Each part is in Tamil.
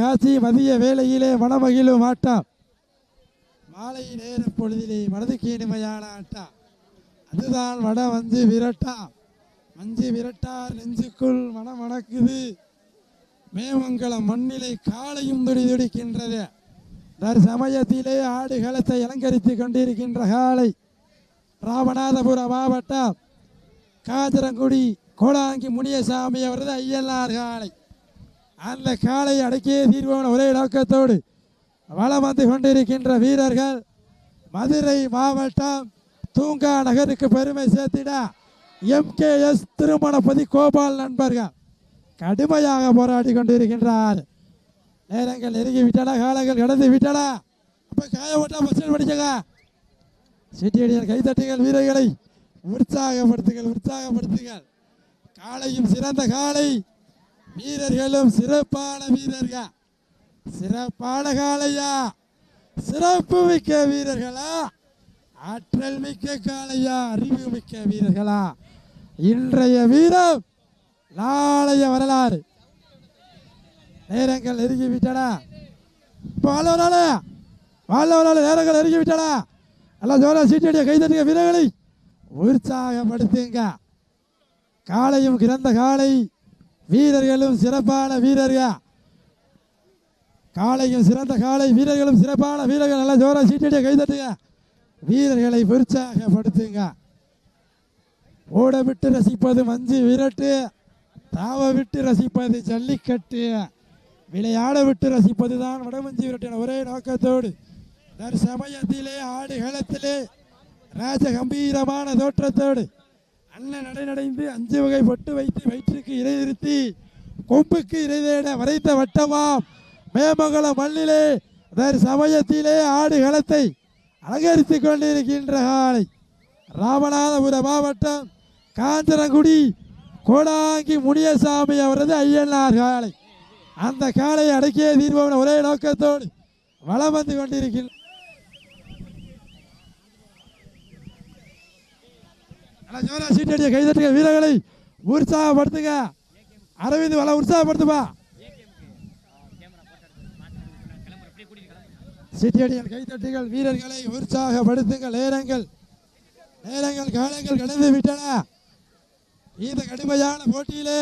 காட்சி மதிய வேளையிலே மனமகிழும் ஆட்டம், மாலை நேர பொழுதிலே மனதுக்கு இனிமையான ஆட்டம். அதுதான் வட மஞ்சு விரட்டா. மஞ்சு விரட்டார் நெஞ்சுக்குள் மனம் மணக்குது. மேமங்கலம் மண்ணிலை காலையும் துடி துடிக்கின்றது. சமயத்திலே ஆடுகளத்தை அலங்கரித்து கொண்டிருக்கின்ற காலை ராமநாதபுர மாவட்டம் காஜரங்குடி கோலாங்கி முனியசாமி அவரது ஐயனார் காலை. அந்த காலை அடக்கிய தீர்வான ஒரே நோக்கத்தோடு வளம் வந்து கொண்டிருக்கின்ற வீரர்கள் மதுரை மாவட்டம் தூங்கா நகருக்கு பெருமை சேர்த்திட MKS திருமணபதி கோபால் நண்பர்கள் கடுமையாக போராடி கொண்டிருக்கின்றார். நேரங்கள் நெருங்கி விட்டன, காலங்கள் கடந்து விட்டன. அப்ப காயப்பட்டா பஸ்டர் படிச்சங்க சிட்டியடியார் கைதட்டுகள், வீரர்களை உற்சாகப்படுத்துங்கள், உற்சாகப்படுத்துங்கள். காலையும் சிறந்த காலை, வீரர்களும் சிறப்பான வீரர்கள். சிறப்பான காலையா, சிறப்பு மிக்க வீரர்களா, ஆற்றல் மிக்க காலையா, அறிவு மிக்க வீரர்களா? இன்றைய வீரம் நாளைய வரலாறு. நேரங்கள் நெருங்கிவிட்டன. நேரங்கள் நெருங்கிவிட்டன. எல்லாம் ஜோரா சீட்டடிய கைதட்டிய வீரர்களை உற்சாகப்படுத்துங்க. காலையும் கிடந்த காலை, வீரர்களும் சிறப்பான வீரர்கள். காலையும் சிறந்த காலை, வீரர்களும் சிறப்பான வீரர்கள். நல்லா ஜோரா சீட்டடிய கைதட்டுங்க, வீரர்களை உற்சாகப்படுத்துங்க. ஓட விட்டு ரசிப்பது மஞ்சு விரட்டு, தாவ விட்டு ரசிப்பது ஜல்லிக்கட்டு, விளையாட விட்டு ரசிப்பது தான் வடமஞ்சி விரட்டு என ஒரே நோக்கத்தோடு சமயத்திலே ஆடுகளத்திலே ராஜ கம்பீரமான தோற்றத்தோடு அண்ணன் நடைநடைந்து 5 வகை பொட்டு வைத்து வயிற்றுக்கு இறை நிறுத்தி கொம்புக்கு இறைதேட வரைத்த வட்டமாம் மேமங்கலம் மண்ணிலே சமயத்திலே ஆடுகளத்தை அலங்கரித்துக் கொண்டிருக்கின்ற காலை ராமநாதபுர மாவட்டம் காஞ்சனங்குடி கோடாங்கி முனியசாமி அவரது ஐயனார் காலை. அந்த காலையை அடக்கிய தீர்வான ஒரே நோக்கத்தோடு வளம் வந்து கொண்டிருக்கின்ற சீட்டடிய கைதட்டுங்க, வீரர்களை உற்சாகப்படுத்துங்க. அரவிந்த் வள உற்சாகப்படுத்துப்பா. சீட்டடியல் கைதட்டுகள், வீரர்களை உற்சாகப்படுத்துங்கள். நேரங்கள் காலங்கள் கடந்து விட்டன. இந்த கடுமையான போட்டியிலே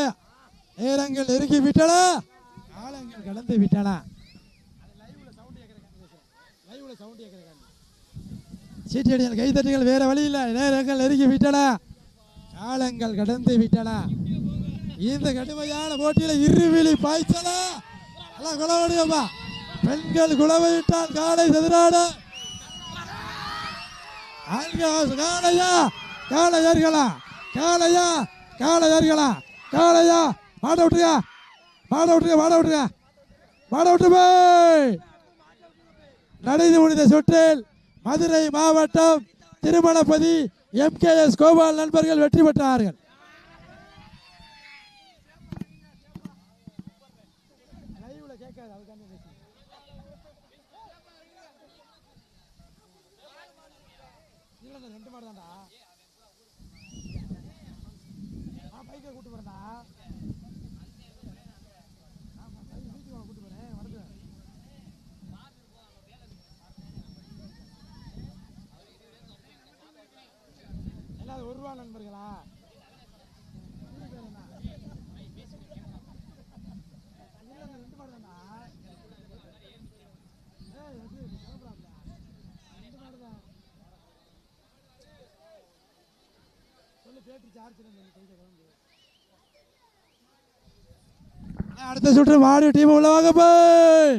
நேரங்கள் நெருங்கி விட்டன, காலங்கள் கடந்து விட்டன. சீட்டடியல் கைதட்டுகள், வேற வழி இல்லை. நேரங்கள் நெருங்கி விட்டன, காலங்கள் கடந்து விட்டன. இந்த கடுமையான போட்டியில இருவிழி பாய்ச்சலா குளவடியப்பா. பெண்கள் குளவையிட்டால் காலை சதுராட காளையா, காளையர்களா, காளையா, காளையர்களா, காளையா, மாட விட்டுங்க, மாட விட்டுங்க, மாட விட்டுங்க, மாட விட்டு போய் நடந்து முடிந்த சுற்றில் மதுரை மாவட்டம் திருமணபதி MKS கோபால் நண்பர்கள் வெற்றி பெற்றார்கள். ரூபா நண்பர்களா, அடுத்த சுற்று மாடு டீம் உள்ளவாங்க போய்